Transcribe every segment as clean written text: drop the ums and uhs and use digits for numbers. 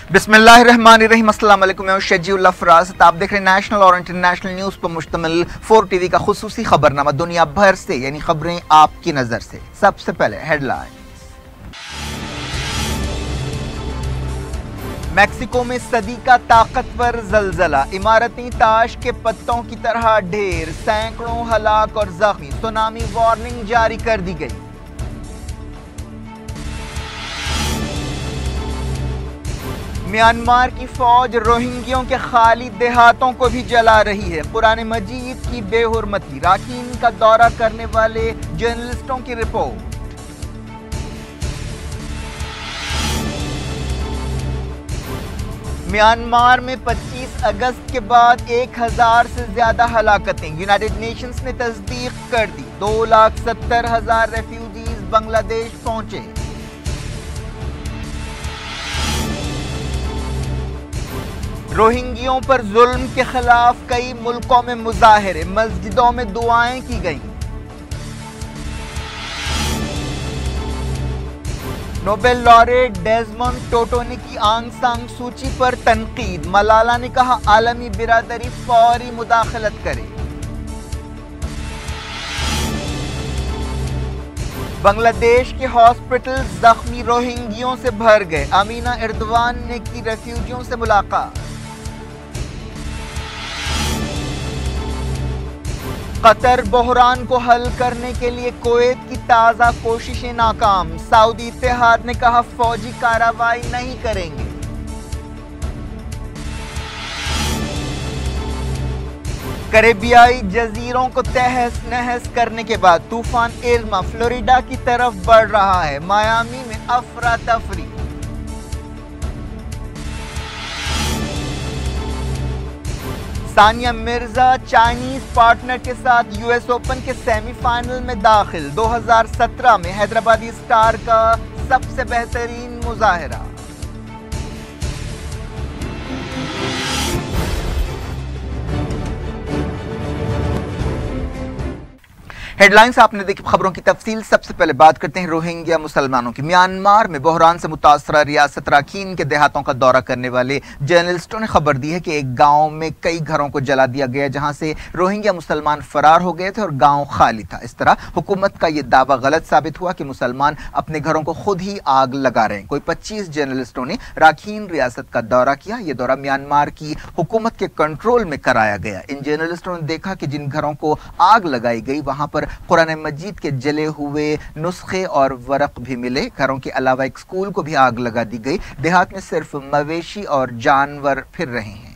बिस्मिल्लाहिर्रहमानिर्रहीम। अस्सलाम वालेकुम। मैं शजीउल्लाह फराज। आप देख रहे हैं नेशनल और इंटरनेशनल न्यूज़ पर मुश्तमिल 4 टीवी का खुसूसी खबरनामा दुनिया भर से, यानी खबरें आपकी नजर से। सबसे पहले हेडलाइन। मैक्सिको में सदी का ताकतवर जलजला, इमारती ताश के पत्तों की तरह ढेर, सैकड़ों हलाक और जख्मी, सुनामी वार्निंग जारी कर दी गई। म्यांमार की फौज रोहिंग्यों के खाली देहातों को भी जला रही है। कुरान मजीद की बेहुरमती, राखीन का दौरा करने वाले जर्नलिस्टों की रिपोर्ट। म्यांमार में 25 अगस्त के बाद 1000 से ज्यादा हलाकतें, यूनाइटेड नेशंस ने तस्दीक कर दी। 2,70,000 रेफ्यूजीज बांग्लादेश पहुंचे। रोहिंग्यों पर जुल्म के खिलाफ कई मुल्कों में मुजाहिरे, मस्जिदों में दुआएं की गईं। नोबेल लॉरेट डेजमंड टोटो ने की आंग सांग सूची पर तनकीद। मलाला ने कहा आलमी बिरादरी फौरी मुदाखलत करे। बांग्लादेश के हॉस्पिटल जख्मी रोहिंग्यों से भर गए। अमीना एर्दवान ने की रेफ्यूजियों से मुलाकात। कतर बहरान को हल करने के लिए कुवैत की ताज़ा कोशिशें नाकाम। सऊदी इत्तेहाद ने कहा फौजी कार्रवाई नहीं करेंगे। कैरेबियाई जजीरों को तहस नहस करने के बाद तूफान इर्मा फ्लोरिडा की तरफ बढ़ रहा है। मायामी में अफरा तफरी। सानिया मिर्जा चाइनीज पार्टनर के साथ यूएस ओपन के सेमीफाइनल में दाखिल। 2017 में हैदराबादी स्टार का सबसे बेहतरीन मुजाहिरा। हेडलाइंस आपने देखी, खबरों की तफसील। सबसे पहले बात करते हैं रोहिंग्या मुसलमानों की। म्यांमार में बहरान से मुतासरा रियासत राखीन के देहातों का दौरा करने वाले जर्नलिस्टों ने खबर दी है कि एक गांव में कई घरों को जला दिया गया, जहां से रोहिंग्या मुसलमान फरार हो गए थे और गांव खाली था। इस तरह हुकूमत का यह दावा गलत साबित हुआ कि मुसलमान अपने घरों को खुद ही आग लगा रहे हैं। कोई 25 जर्नलिस्टों ने राखीन रियासत का दौरा किया। यह दौरा म्यांमार की हुकूमत के कंट्रोल में कराया गया। इन जर्नलिस्टों ने देखा कि जिन घरों को आग लगाई गई वहां पर कुरान मजीद के जले हुए नुस्खे और वरक भी मिले। घरों के अलावा एक स्कूल को भी आग लगा दी गई। देहात में सिर्फ मवेशी और जानवर फिर रहे हैं।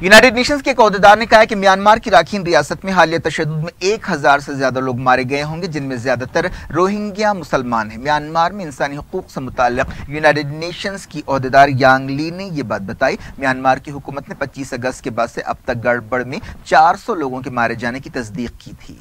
यूनाइटेड नेशंस के एक अहदेदार ने कहा है कि म्यांमार की राखीन रियासत में हालिया तशद्दुद में 1000 से ज्यादा लोग मारे गए होंगे, जिनमें ज्यादातर रोहिंग्या मुसलमान हैं। म्यांमार में इंसानी हुकूक से मुताल्लिक यूनाइटेड नेशंस की अहदेदार यांग ली ने यह बात बताई। म्यांमार की हुकूमत ने 25 अगस्त के बाद से अब तक गड़बड़ में 400 लोगों के मारे जाने की तस्दीक की थी।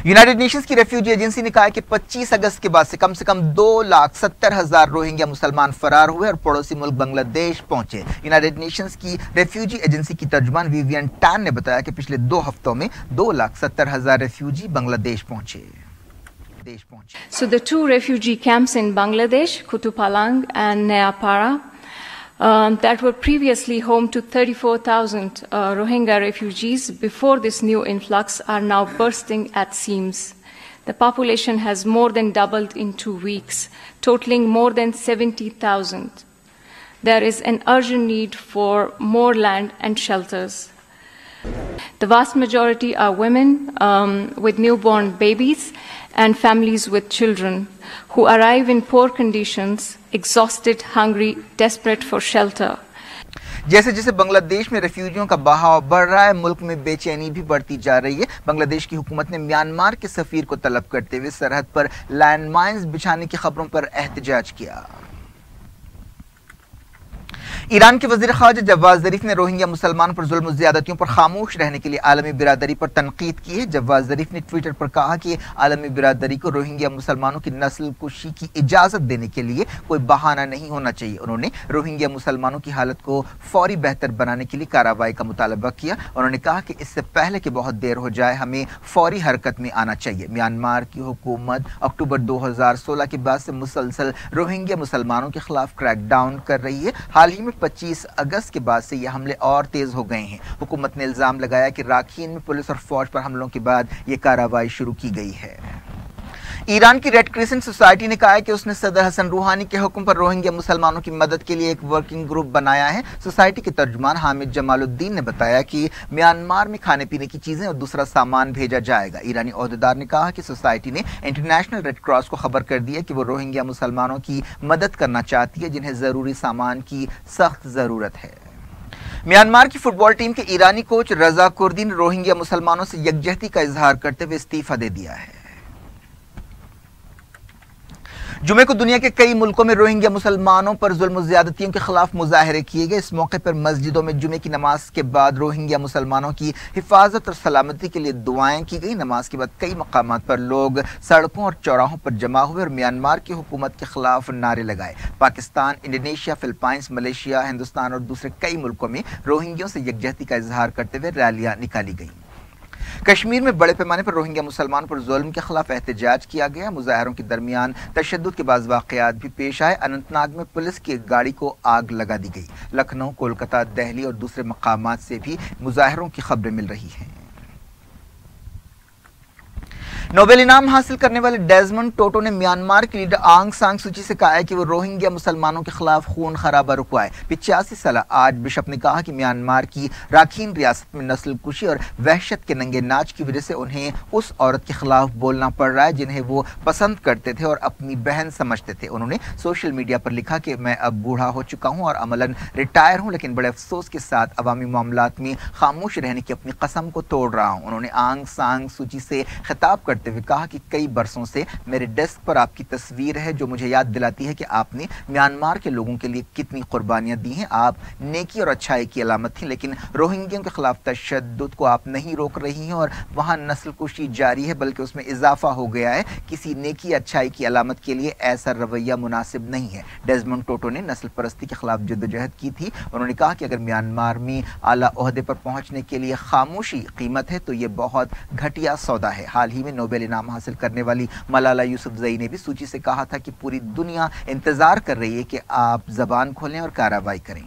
यूनाइटेड नेशंस की रेफ्यूजी एजेंसी ने कहा कि 25 अगस्त के बाद से कम 2,70,000 रोहिंग्या मुसलमान फरार हुए और पड़ोसी मुल्क बांग्लादेश पहुंचे। यूनाइटेड नेशंस की रेफ्यूजी एजेंसी की तर्जुमान विवियन टैन ने बताया कि पिछले 2 हफ्तों में 2,70,000 रेफ्यूजी बांग्लादेश पहुंचे। So the 2 refugee camps in Bangladesh, Kutupalang and Neapara, that were previously home to 34,000 Rohingya refugees before this new influx are now bursting at seams. The population has more than doubled in 2 weeks, totaling more than 70,000. There is an urgent need for more land and shelters. The vast majority are women with newborn babies and families with children who arrive in poor conditions, exhausted, hungry, desperate for shelter. जैसे जैसे बांग्लादेश में रेफ्यूजियों का बहाव बढ़ रहा है, मुल्क में बेचैनी भी बढ़ती जा रही है। बांग्लादेश की हुकूमत ने म्यांमार के सफीर को तलब करते हुए सरहद पर लैंडमाइंस बिछाने की खबरों पर एहतजाज किया। ईरान के वज़ीर ख़ारजा जवाद ज़रीफ ने रोहिंग्या मुसलमानों पर जुल्म और ज़्यादतियों पर खामोश रहने के लिए आलमी बिरादरी पर तनकीद की है। जवाद ज़रीफ ने ट्विटर पर कहा कि आलमी बिरादरी को रोहिंग्या मुसलमानों की नस्ल कुशी की इजाज़त देने के लिए कोई बहाना नहीं होना चाहिए। उन्होंने रोहिंग्या मुसलमानों की हालत को फौरी बेहतर बनाने के लिए कार्रवाई का मुतालबा किया। उन्होंने कहा कि इससे पहले कि बहुत देर हो जाए हमें फौरी हरकत में आना चाहिए। म्यांमार की हुकूमत अक्टूबर 2016 के बाद से मुसलसल रोहिंग्या मुसलमानों के खिलाफ क्रैकडाउन कर रही है। हाल ही में 25 अगस्त के बाद से ये हमले और तेज हो गए हैं। हुकूमत ने इल्जाम लगाया कि राखीन में पुलिस और फौज पर हमलों के बाद ये कार्रवाई शुरू की गई है। ईरान की रेड क्रिसेंट सोसाइटी ने कहा है कि उसने सदर हसन रूहानी के हुक्म पर रोहिंग्या मुसलमानों की मदद के लिए एक वर्किंग ग्रुप बनाया है। सोसाइटी के तर्जुमान हामिद जमालुद्दीन ने बताया कि म्यांमार में खाने पीने की चीजें और दूसरा सामान भेजा जाएगा। ईरानी ओहदेदार ने कहा कि सोसाइटी ने इंटरनेशनल रेड क्रॉस को खबर कर दी है कि वो रोहिंग्या मुसलमानों की मदद करना चाहती है जिन्हें जरूरी सामान की सख्त जरूरत है। म्यांमार की फुटबॉल टीम के ईरानी कोच रजा कुर्दी ने रोहिंग्या मुसलमानों से यकजहती का इजहार करते हुए इस्तीफा दे दिया है। जुमे को दुनिया के कई मुल्कों में रोहिंग्या मुसलमानों पर जुल्म ज़्यादतियों के खिलाफ मुजाहरे किए गए। इस मौके पर मस्जिदों में जुमे की नमाज के बाद रोहिंग्या मुसलमानों की हिफाजत और सलामती के लिए दुआएं की गई। नमाज के बाद कई मकामात पर लोग सड़कों और चौराहों पर जमा हुए और म्यांमार की हुकूमत के खिलाफ नारे लगाए। Pakistan, Indonesia, Philippines, Malaysia, Hindustan और दूसरे कई मुल्कों में रोहिंग्यों से यकजहती का इजहार करते हुए रैलियां निकाली गई। कश्मीर में बड़े पैमाने पर रोहिंग्या मुसलमानों पर जुल्म के खिलाफ एहतजाज किया गया। मुजाहरों के दरमियान तशद्दुद के बाद वाक़यात भी पेश आए। अनंतनाग में पुलिस की एक गाड़ी को आग लगा दी गई। लखनऊ, कोलकाता, दिल्ली और दूसरे मकामात से भी मुजाहरों की खबरें मिल रही हैं। नोबेल इनाम हासिल करने वाले डेजमंड टोटो ने म्यांमार की लीडर आंग सान सूची से कहा है कि वो रोहिंग्या मुसलमानों के खिलाफ खून खराबा रुकवाए। 85 साल आर्च बिशप ने कहा कि म्यांमार की राखीन रियासत में नस्ल कुशी और वहशत के नंगे नाच की वजह से उन्हें उस औरत के खिलाफ बोलना पड़ रहा है जिन्हें वो पसंद करते थे और अपनी बहन समझते थे। उन्होंने सोशल मीडिया पर लिखा कि मैं अब बूढ़ा हो चुका हूँ और अमलन रिटायर हूँ, लेकिन बड़े अफसोस के साथ अवामी मामलात में खामोश रहने की अपनी कसम को तोड़ रहा हूँ। उन्होंने आंग सान सूची से खिताब करते हुए कहा कि कई बरसों से मेरे डेस्क पर आपकी तस्वीर है जो मुझे याद दिलाती है कि आपने म्यांमार के लोगों के लिए कितनी कुर्बानियां दी हैं। आप नेकी और अच्छाई की अलामत थी, लेकिन रोहिंग्यों के खिलाफ तशद्दुद को आप नहीं रोक रही हैं और वहां नस्ल कुशी जारी है, बल्कि उसमें इजाफा हो गया है। किसी नेकी अच्छाई की अलामत के लिए ऐसा रवैया मुनासिब नहीं है। डेजमंड टोटो ने नस्ल परस्ती के खिलाफ जद्दोजहद की थी। उन्होंने कहा कि अगर म्यांमार में आला ओहदे पर पहुंचने के लिए खामोशी कीमत है तो ये बहुत घटिया सौदा है। हाल ही में नोबेल इनाम हासिल करने वाली मलाला यूसुफजई ने भी सूची से कहा था कि पूरी दुनिया इंतजार कर रही है कि आप जबान खोलें और कार्रवाई करें।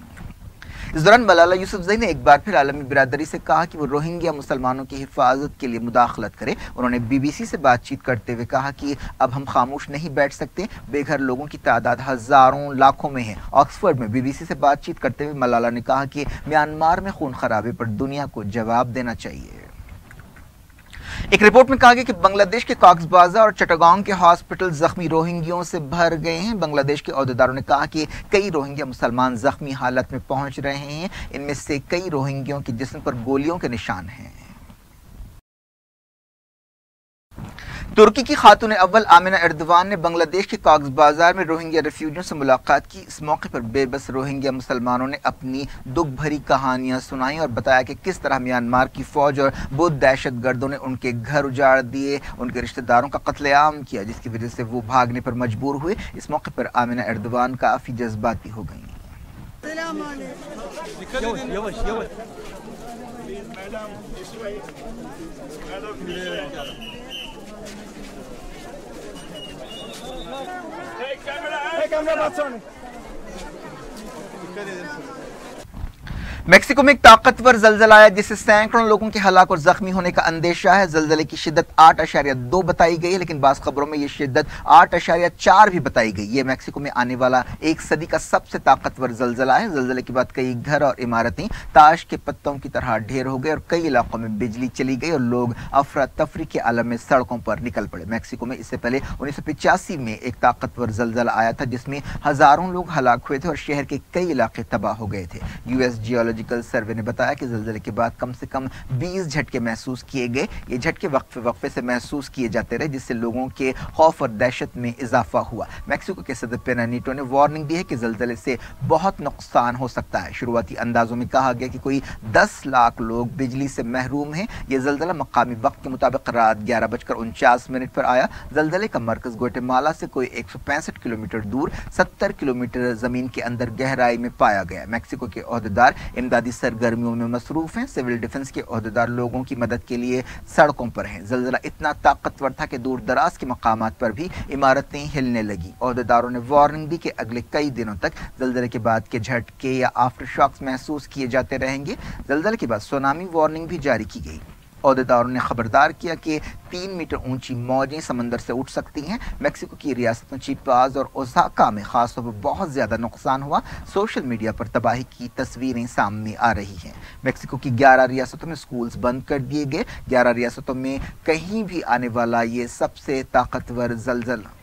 इस दौरान मलाला यूसुफजई ने एक बार फिर आलमी बिरादरी से कहा कि वो रोहिंग्या मुसलमानों की हिफाजत के लिए मुदाखलत करे। उन्होंने BBC से बातचीत करते हुए कहा कि अब हम खामोश नहीं बैठ सकते। बेघर लोगों की तादाद हजारों लाखों में है। ऑक्सफोर्ड में BBC से बातचीत करते हुए मलाला ने कहा कि म्यांमार में खून खराबे पर दुनिया को जवाब देना चाहिए। एक रिपोर्ट में कहा गया कि बांग्लादेश के कॉक्स बाजार और चट्टागांव के हॉस्पिटल जख्मी रोहिंग्यों से भर गए हैं। बांग्लादेश के अहदेदारों ने कहा कि कई रोहिंग्या मुसलमान जख्मी हालत में पहुंच रहे हैं। इनमें से कई रोहिंग्यों के जिस्म पर गोलियों के निशान हैं। तुर्की की खातून अव्वल आमिना एर्दोगान ने बांग्लादेश के कॉक्स बाजार में रोहिंग्या रेफ्यूजियों से मुलाकात की। इस मौके पर बेबस रोहिंग्या मुसलमानों ने अपनी दुख भरी कहानियां सुनाई और बताया कि किस तरह म्यांमार की फौज और बुद्ध दहशत गर्दों ने उनके घर उजाड़ दिए, उनके रिश्तेदारों का कत्लेआम किया, जिसकी वजह से वो भागने पर मजबूर हुए। इस मौके पर आमिना एर्दोगान काफी जज्बाती हो गई। मेक्सिको में एक ताकतवर जलजला आया जिससे सैकड़ों लोगों के हलाक और जख्मी होने का अंदेशा है। जलजले की शिद्दत 8.2 बताई गई है, लेकिन बाज़ खबरों में यह शिद्दत 8.4 भी बताई गई। ये मेक्सिको में आने वाला एक सदी का सबसे ताकतवर जलजला है। जलजले के बाद कई घर और इमारतें ताश के पत्तों की तरह ढेर हो गए और कई इलाकों में बिजली चली गई और लोग अफरा तफरी के आलम में सड़कों पर निकल पड़े। मेक्सिको में इससे पहले 1985 में एक ताकतवर जलजला आया था जिसमें हजारों लोग हलाक हुए थे और शहर के कई इलाके तबाह हो गए थे। यूएस जियोलॉजिकल सर्वे ने बताया कि जलजले के बाद कम से कम 20 झटके महसूस किए गए। ये झटके वक्फे से महसूस किए जाते रहे जिससे लोगों के खौफ और दहशत में इजाफा हुआ। मेक्सिको के सदर पेना नीटो ने वार्निंग दी है कि जलजले से बहुत नुकसान हो सकता है। शुरुआती अंदाजों में कहा गया कि कोई 10 लाख लोग बिजली से महरूम हैं। यह जलजला मकामी वक्त के मुताबिक रात 11:49 पर आया। जलजले का मरकज ग्वाटेमाला से कोई 165 किलोमीटर दूर 70 किलोमीटर जमीन के अंदर गहराई में पाया गया। मेक्सिको के ओहदेदार इमदादी सरगर्मियों में मसरूफ हैं। सिविल डिफेंस के ओहदेदार लोगों की मदद के लिए सड़कों पर हैं। जलजला इतना ताकतवर था कि दूर दराज के मकामात पर भी इमारतें हिलने लगी। ओहदेदारों ने वार्निंग दी कि अगले कई दिनों तक जलजले के बाद के झटके या आफ्टर शॉक्स महसूस किए जाते रहेंगे। जलजले के बाद सुनामी वार्निंग भी जारी की गई। ओहदेदारों ने खबरदार किया कि 3 मीटर ऊंची मौजें समंदर से उठ सकती हैं। मेक्सिको की रियासतों चिपाज और ओसाका में खासतौर पर बहुत ज्यादा नुकसान हुआ। सोशल मीडिया पर तबाही की तस्वीरें सामने आ रही हैं। मेक्सिको की 11 रियासतों में स्कूल्स बंद कर दिए गए। 11 रियासतों में कहीं भी आने वाला ये सबसे ताकतवर जलजला।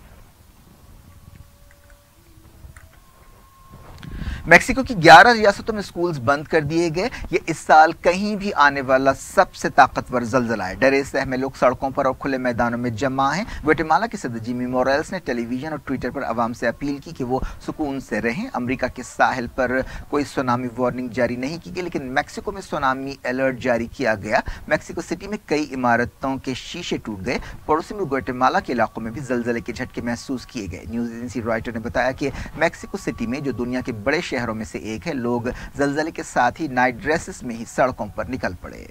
मेक्सिको की 11 रियासतों में स्कूल्स बंद कर दिए गए। ये इस साल कहीं भी आने वाला सबसे ताकतवर जलजला है। डरे सहमे लोग सड़कों पर और खुले मैदानों में जमा हैं। ग्वाटेमाला के सदर जिमी मोरेल्स ने टेलीविजन और ट्विटर पर आवाम से अपील की कि वो सुकून से रहें। अमेरिका के साहिल पर कोई सुनामी वार्निंग जारी नहीं की गई, लेकिन मेक्सिको में सुनामी अलर्ट जारी किया गया। मेक्सिको सिटी में कई इमारतों के शीशे टूट गए। पड़ोसी मुल्क ग्वाटेमाला के इलाकों में भी जलजले के झटके महसूस किए गए। न्यूज एजेंसी रॉयटर ने बताया कि मेक्सिको सिटी में, जो दुनिया के बड़े शहरों में से एक है, लोग जलजले के साथ ही नाइट ड्रेसेस में ही सड़कों पर निकल पड़े।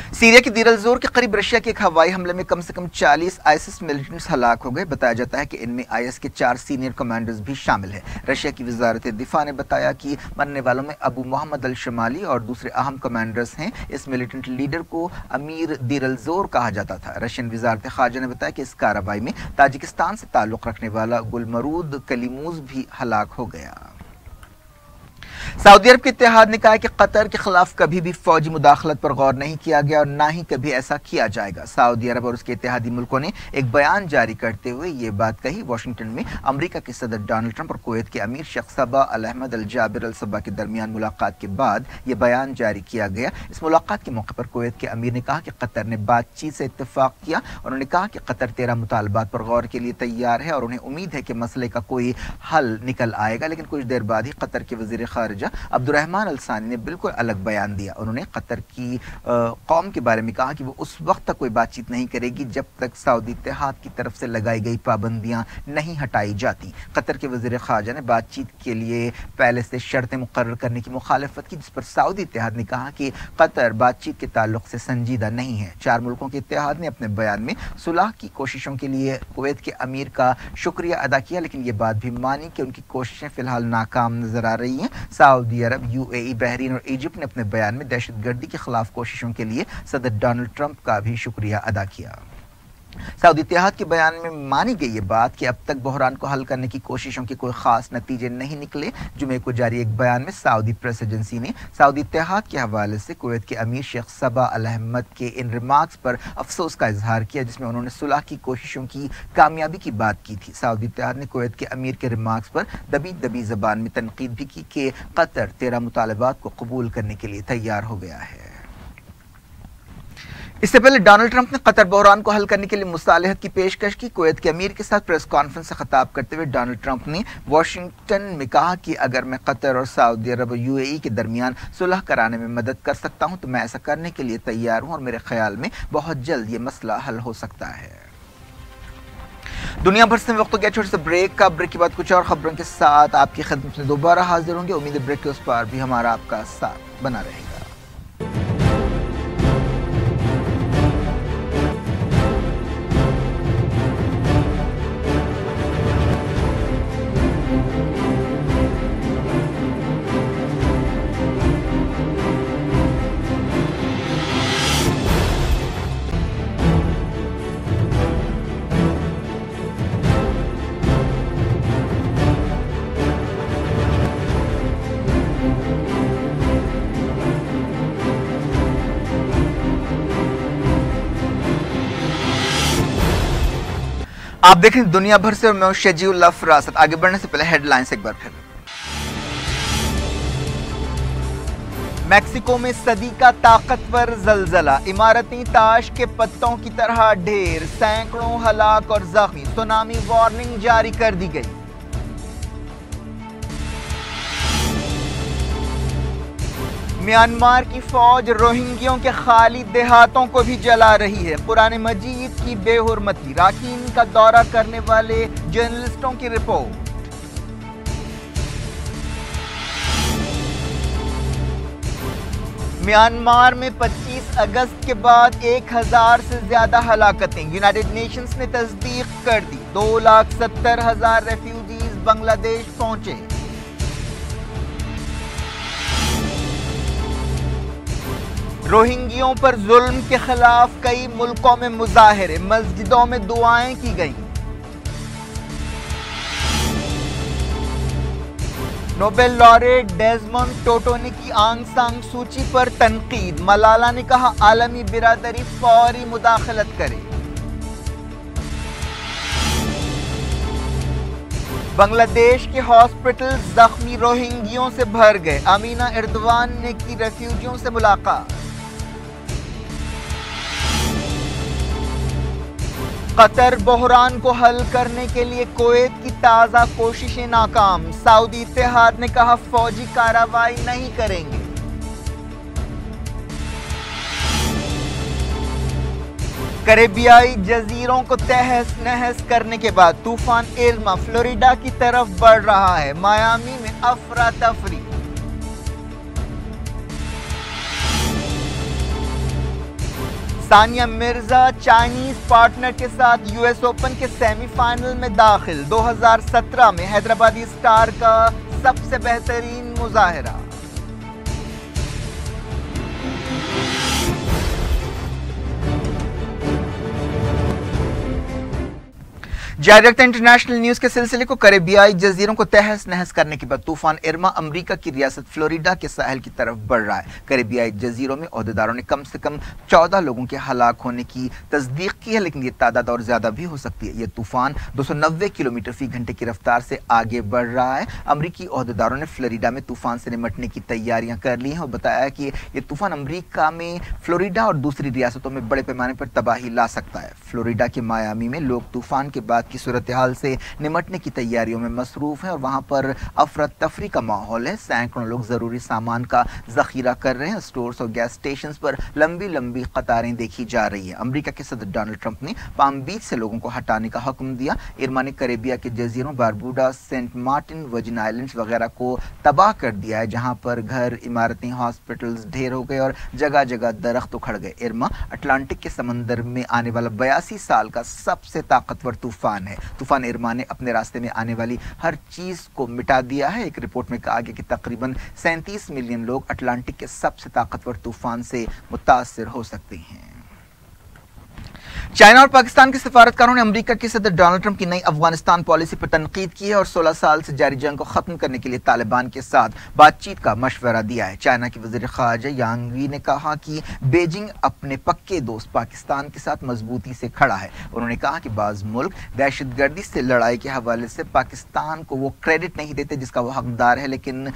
सीरिया के दीर अल-ज़ोर के करीब रशिया के एक हवाई हमले में कम से कम 40 आईएसआईएस मिलिटेंट्स हलाक हो गए। बताया जाता है कि इनमें आईएस के 4 सीनियर कमांडर्स भी शामिल हैं। रशिया की वजारत दिफा ने बताया कि मरने वालों में अबू मोहम्मद अल शमाली और दूसरे अहम कमांडर्स हैं। इस मिलिटेंट लीडर को अमीर दीर अल-ज़ोर कहा जाता था। रशियन वजारत खारजा ने बताया कि इस कार्रवाई में ताजिकिस्तान से ताल्लुक रखने वाला गुलमरूद कलीमूज भी हलाक हो गया। सऊदी अरब के इत्तेहाद ने कहा है कि कतर के खिलाफ कभी भी फौजी मुदाखलत पर गौर नहीं किया गया और ना ही कभी ऐसा किया जाएगा। सऊदी अरब और उसके इत्तेहादी मुल्कों ने एक बयान जारी करते हुए ये बात कही। वाशिंगटन में अमेरिका के सदर डोनाल्ड ट्रंप और कुवैत के अमीर शेख सबा अल अहमद अल जाबिर अल सबा के दरमियान मुलाकात के बाद ये बयान जारी किया गया। इस मुलाकात के मौके पर कुवैत के अमीर ने कहा कि कतर ने बातचीत से इत्तेफाक किया। उन्होंने कहा कि कतर 13 मुतालबात पर गौर के लिए तैयार है और उन्हें उम्मीद है कि मसले का कोई हल निकल आएगा। लेकिन कुछ देर बाद ही कतर के वजीर खारजा अब्दुर्रहमान अल सानी ने बिल्कुल अलग बयान दिया। उन्होंने कतर की कौम के बारे में कहा कि वो उस वक्त तक कोई बातचीत नहीं करेगी जब तक सऊदी इत्तेहाद की तरफ से लगाई गई पाबंदियां नहीं हटाई जाती। कतर के वजीर खारजा ने बातचीत के लिए पहले से शर्तें मुकर्रर करने की मुखालफत की, जिस पर सऊदी इत्तेहाद ने कहा कि कतर बातचीत के ताल्लुक से संजीदा नहीं है। 4 मुल्कों के इत्तेहाद ने अपने बयान में सुलह की कोशिशों के लिए कुवैत के अमीर का शुक्रिया अदा किया, लेकिन ये बात भी मानी कि उनकी कोशिशें फिलहाल नाकाम नजर आ रही हैं। सऊदी अरब, यूएई, बहरीन और इजिप्ट ने अपने बयान में दहशतगर्दी के खिलाफ कोशिशों के लिए सदर डोनाल्ड ट्रंप का भी शुक्रिया अदा किया। सऊदी इत्तेहाद के बयान में मानी गई ये बात कि अब तक बहरान को हल करने की कोशिशों के कोई खास नतीजे नहीं निकले। जुमे को जारी एक बयान में सऊदी प्रेस एजेंसी ने सऊदी इत्तेहाद के हवाले से कुवैत के अमीर शेख सबा अल अहमद के इन रिमार्क्स पर अफसोस का इजहार किया, जिसमें उन्होंने सुलह की कोशिशों की कामयाबी की बात की थी। सऊदी इत्तेहाद ने कुवैत के अमीर के रिमार्क्स पर दबी जबान में तनकीद भी की कि कतर 13 मुतालबात को कबूल करने के लिए तैयार हो गया है। इससे पहले डोनाल्ड ट्रंप ने कतर बहरान को हल करने के लिए मुसालहत की पेशकश की। कुवैत के अमीर के साथ प्रेस कॉन्फ्रेंस से खिताब करते हुए डोनाल्ड ट्रंप ने वाशिंगटन में कहा कि अगर मैं कतर और सऊदी अरब और यूएई के दरमियान सुलह कराने में मदद कर सकता हूं तो मैं ऐसा करने के लिए तैयार हूं और मेरे ख्याल में बहुत जल्द ये मसला हल हो सकता है। दुनिया भर से वक्त हो गया छोटे से ब्रेक का। ब्रेक के बाद कुछ और खबरों के साथ आपकी खिदमत में दोबारा हाजिर होंगे। उम्मीद है ब्रेक के उस पार भी हमारा आपका साथ बना रहेगा। आप देख रहे हैं दुनिया भर से, और मैं शजीउल्लाह फरासत। आगे बढ़ने से पहले हेडलाइंस एक बार फिर। मैक्सिको में सदी का ताकतवर जलजला, इमारती ताश के पत्तों की तरह ढेर, सैकड़ों हलाक और जख्मी, सुनामी वार्निंग जारी कर दी गई। म्यांमार की फौज रोहिंग्यों के खाली देहातों को भी जला रही है, कुरान मजीद की बेहुरमती, राखीन का दौरा करने वाले जर्नलिस्टों की रिपोर्ट। म्यांमार में 25 अगस्त के बाद 1000 से ज्यादा हलाकतें, यूनाइटेड नेशंस ने तस्दीक कर दी। 2,70,000 रेफ्यूजीज बांग्लादेश पहुंचे। रोहिंग्यों पर जुल्म के खिलाफ कई मुल्कों में मुजाहिरे, मस्जिदों में दुआएं की गईं। नोबेल लॉरेट डेजमोंड टोटो ने की आंग सांग सूची पर तनकीद, मलाला ने कहा आलमी बिरादरी फौरी मुदाखलत करे। बांग्लादेश के हॉस्पिटल जख्मी रोहिंग्यों से भर गए, अमीना एर्दवान ने की रेफ्यूजियों से मुलाकात। कतर बहरान को हल करने के लिए कुवैत की ताज़ा कोशिशें नाकाम, सऊदी इत्तेहाद ने कहा फौजी कार्रवाई नहीं करेंगे। कैरेबियाई जजीरों को तहस नहस करने के बाद तूफान इर्मा फ्लोरिडा की तरफ बढ़ रहा है, मायामी में अफरा तफरी। सानिया मिर्जा चाइनीज पार्टनर के साथ यूएस ओपन के सेमीफाइनल में दाखिल, 2017 में हैदराबादी स्टार का सबसे बेहतरीन मुजाहिरा। जारी रखते इंटरनेशनल न्यूज के सिलसिले को। कैरेबियाई जजीरों को तहस नहस करने के बाद तूफान इर्मा अमेरिका की रियासत फ्लोरिडा के साहिल की तरफ बढ़ रहा है। कैरेबियाई जजीरों में ओहदेदारों ने कम से कम 14 लोगों के हलाक होने की तस्दीक की है, लेकिन ये तादाद और ज्यादा भी हो सकती है। यह तूफान 290 किलोमीटर फी घंटे की रफ्तार से आगे बढ़ रहा है। अमरीकी ओहदेदारों ने फ्लोरिडा में तूफान से निमटने की तैयारियां कर ली हैं और बताया कि यह तूफान अमरीका में फ्लोरिडा और दूसरी रियासतों में बड़े पैमाने पर तबाही ला सकता है। फ्लोरिडा के मायामी में लोग तूफान के बाद की सूरत हाल से निमटने की तैयारियों में मसरूफ हैं और वहां पर अफरा तफरी का माहौल है। सैकड़ों लोग जरूरी सामान का जखीरा कर रहे हैं। स्टोर्स और गैस स्टेशन पर लंबी लंबी कतारें देखी जा रही है। अमेरिका के सदर डोनाल्ड ट्रंप ने पाम बीच से लोगों को हटाने का हुक्म दिया। इर्मा ने कैरेबिया के जजीरों बारबूडा, सेंट मार्टिन, वर्जिन आइलैंड्स वगैरह को तबाह कर दिया है, जहां पर घर, इमारतें, हॉस्पिटल्स ढेर हो गए और जगह जगह दरख्त उखड़ गए। इर्मा अटलांटिक के समंदर में आने वाला 82 साल का सबसे ताकतवर तूफान है। तूफान इर्मा ने अपने रास्ते में आने वाली हर चीज को मिटा दिया है। एक रिपोर्ट में कहा गया कि तकरीबन 37 मिलियन लोग अटलांटिक के सबसे ताकतवर तूफान से मुतासिर हो सकते हैं। चाइना और पाकिस्तान के सिफारतकारों ने अमेरिका के सदर डोनाल्ड ट्रंप की नई अफगानिस्तान पॉलिसी पर तनकीद की है और 16 साल से जारी जंग को खत्म करने के लिए तालिबान के साथ बातचीत का मशवरा दिया है। चाइना के वजीर खारजा यांग वी ने कहा कि बीजिंग अपने पक्के दोस्त पाकिस्तान के साथ मजबूती से खड़ा है। उन्होंने कहा कि बाज मुल्क दहशतगर्दी से लड़ाई के हवाले से पाकिस्तान को वो क्रेडिट नहीं देते जिसका वो हकदार है, लेकिन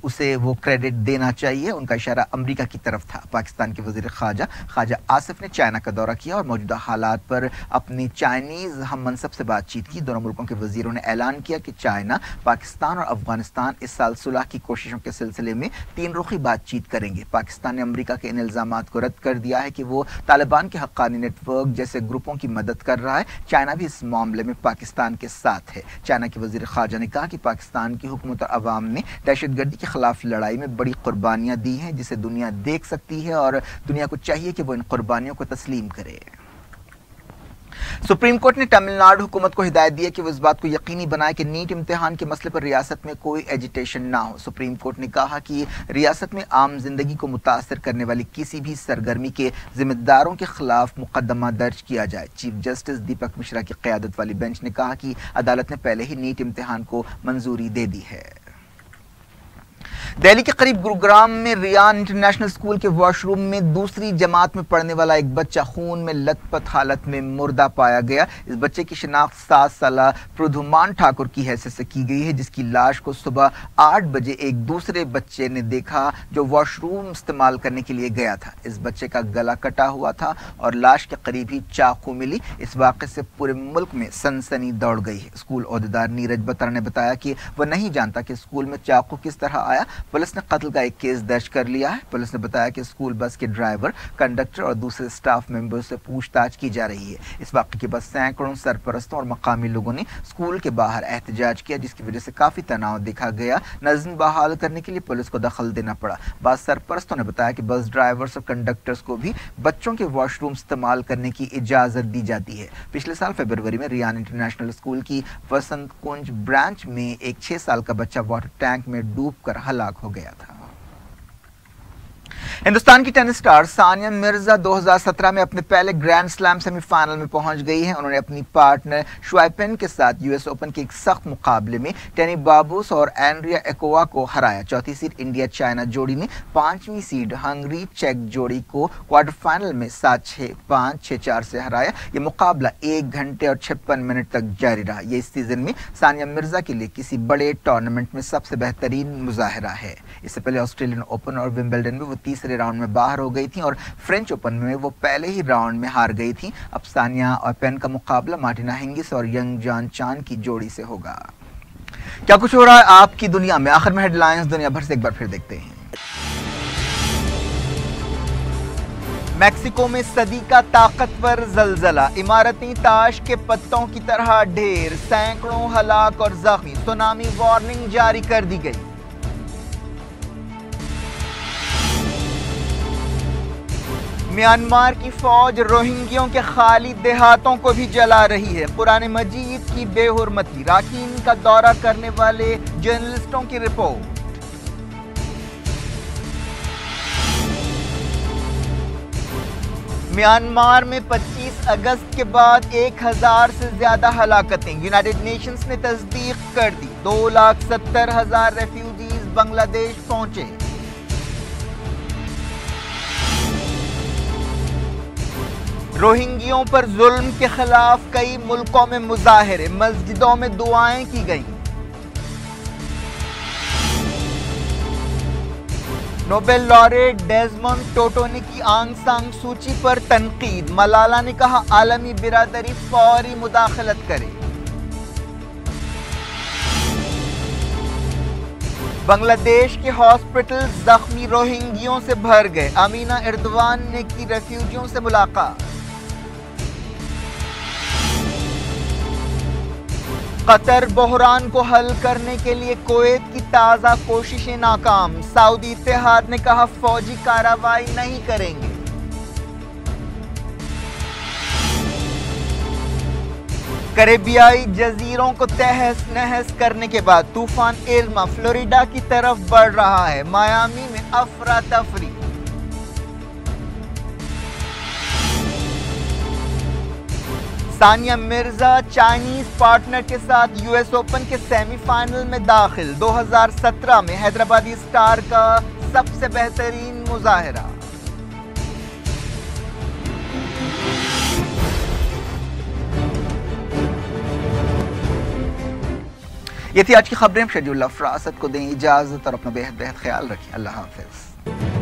उसे वो क्रेडिट देना चाहिए। उनका इशारा अमेरिका की तरफ था। पाकिस्तान के वजीर ख्वाजा आसिफ ने चाइना का दौरा किया और मौजूदा हालात पर अपनी चाइनीज हम मनसब से बातचीत की। दोनों मुल्कों के वजीरों ने ऐलान किया कि चाइना, पाकिस्तान और अफगानिस्तान इस साल सुलह की कोशिशों के सिलसिले में 3 रुखी बातचीत करेंगे। पाकिस्तान ने अमेरिका के इन इल्जामात को रद्द कर दिया है कि वो तालिबान के हक्कानी नेटवर्क जैसे ग्रुपों की मदद कर रहा है। चाइना भी इस मामले में पाकिस्तान के साथ है। चाइना के वजीर खारजा ने कहा कि पाकिस्तान की हुकूमत और अवाम ने दहशतगर्दी के खिलाफ लड़ाई में बड़ी कुर्बानियां दी हैं, जिसे दुनिया देख सकती है और दुनिया को चाहिए कि वो इन कुर्बानियों को तस्लीम करे। सुप्रीम कोर्ट ने तमिलनाडु हुकूमत को हिदायत दी है कि वो इस बात को यकीनी बनाए कि नीट इम्तिहान के मसले पर रियासत में कोई एजिटेशन ना हो। सुप्रीम कोर्ट ने कहा कि रियासत में आम जिंदगी को मुतासर करने वाली किसी भी सरगर्मी के जिम्मेदारों के खिलाफ मुकदमा दर्ज किया जाए। चीफ जस्टिस दीपक मिश्रा की क़यादत वाली बेंच ने कहा कि अदालत ने पहले ही नीट इम्तिहान को मंजूरी दे दी है। دہلی کے قریب گروگرام میں ریان انٹرنیشنل اسکول کے واش روم میں دوسری جماعت میں پڑھنے والا ایک بچہ خون میں لت پت حالت میں مردہ پایا گیا۔ اس بچے کی شناخت 7 سالہ پردھمان ٹھاکر کی حیثیت سے کی گئی ہے، جس کی لاش کو صبح 8 بجے ایک دوسرے بچے نے دیکھا جو واش روم استعمال کرنے کے لیے گیا تھا۔ اس بچے کا گلا کٹا ہوا تھا اور لاش کے قریب ہی چاقو ملی۔ اس واقعے سے پورے ملک میں سنسنی دوڑ گئی ہے۔ اسکول عہدیدار نیرج بترا نے بتایا کہ وہ نہیں جانتا کہ اسکول میں چاقو کس طرح آیا۔ پولیس نے قتل کا ایک کیس درج کر لیا ہے۔ پولیس نے بتایا کہ اسکول بس کے ڈرائیور، کنڈکٹر اور دوسرے اسٹاف ممبر سے پوچھ تاچھ کی جا رہی ہے۔ اس واقعے کے بعد سینکڑوں سرپرستوں اور مقامی لوگوں نے اسکول کے باہر احتجاج کیا، جس کی وجہ سے کافی تناؤ دیکھا گیا۔ نظم بحال کرنے کے لیے پولیس کو دخل دینا پڑا۔ بعض سرپرستوں نے بتایا کہ بس ڈرائیورز اور کنڈکٹرز کو بھی بچوں کے واش روم استعمال کرنے کی اجازت دی جاتی ہے۔ پچھلے سال فروری میں ریان انٹرنیشنل اسکول کی وسنت کنج برانچ میں ایک 6 سال کا بچہ واٹر ٹینک میں ڈوب کر ہلاک ہو گیا تھا۔ ہندوستان کی ٹینس سٹار ثانیہ مرزا 2017 میں اپنے پہلے گرینڈ سلیم سیمی فائنل میں پہنچ گئی ہیں۔ انہوں نے اپنی پارٹنر شوائے پین کے ساتھ US اوپن کے ایک سخت مقابلے میں ٹینی بابوس اور اینڈریا ایکوا کو ہرایا۔ چوتھی سیڈ انڈیا چائنا جوڑی نے 5ویں سیڈ ہنگری چیک جوڑی کو کوارٹر فائنل میں 7-6, 5, 6-4 سے ہرایا۔ یہ مقابلہ 1 گھنٹے اور 56 منٹ تک جاری رہا۔ یہ اس سیزن میں ثانیہ مرزا کے لیے کسی بڑے ٹورنامنٹ میں سب سے بہترین مظاہرہ ہے۔ اس سے پہلے آسٹریلین اوپن اور ومبلڈن میں وہ تیسرے راؤنڈ میں باہر ہو گئی تھیں اور فرینچ اوپن میں وہ پہلے ہی راؤنڈ میں ہار گئی تھیں۔ اب ثانیہ اور پین کا مقابلہ مارٹینا ہنگس اور ینگ جان چان کی جوڑی سے ہوگا۔ کیا کچھ ہو رہا ہے آپ کی دنیا میں؟ آخر میں ہیڈ لائنز دنیا بھر سے ایک بار پھر دیکھتے ہیں۔ میکسیکو میں صدی کا طاقتور زلزلہ، عمارتیں تاش کے پتوں کی طرح ڈھیر، سینکڑوں ہلاک اور زخمی، سونامی وارننگ جاری کر دی گئی۔ میانمار کی فوج روہنگیوں کے خالی دیہاتوں کو بھی جلا رہی ہے۔ قرآن مجید کی بے حرمتی، راکین کا دورہ کرنے والے جرنلسٹوں کی رپورٹ۔ میانمار میں 25 اگست کے بعد 1000 سے زیادہ ہلاکتیں، یونائیٹڈ نیشنز نے تصدیق کر دی۔ 2,70,000 ریفیوجیز بنگلہ دیش پہنچے۔ روہنگیوں پر ظلم کے خلاف کئی ملکوں میں مظاہرے، مسجدوں میں دعائیں کی گئیں۔ نوبل laureate ڈیزمنڈ ٹوٹو نے کی آنگ سان سوچی پر تنقید، ملالہ نے کہا عالمی برادری فوری مداخلت کرے۔ بنگلہ دیش کے ہاسپٹل زخمی روہنگیوں سے بھر گئے، امینہ اردوان نے کی ریفیوجیوں سے ملاقات۔ قطر بحران کو حل کرنے کے لیے کویت کی تازہ کوششیں ناکام، سعودی اتحاد نے کہا فوجی کارروائی نہیں کریں گے۔ کریبیائی جزیروں کو تہس نہس کرنے کے بعد طوفان ارما فلوریڈا کی طرف بڑھ رہا ہے، میامی میں افراتفری۔ ثانیہ مرزا چائنیز پارٹنر کے ساتھ US اوپن کے سیمی فائنل میں داخل، 2017 میں حیدرآبادی سٹار کا سب سے بہترین مظاہرہ۔ یہ تھی آج کی خبریں۔ شیڈول فراست کو دیں اجازت اور اپنا بے حد خیال رکھیں۔ اللہ حافظ۔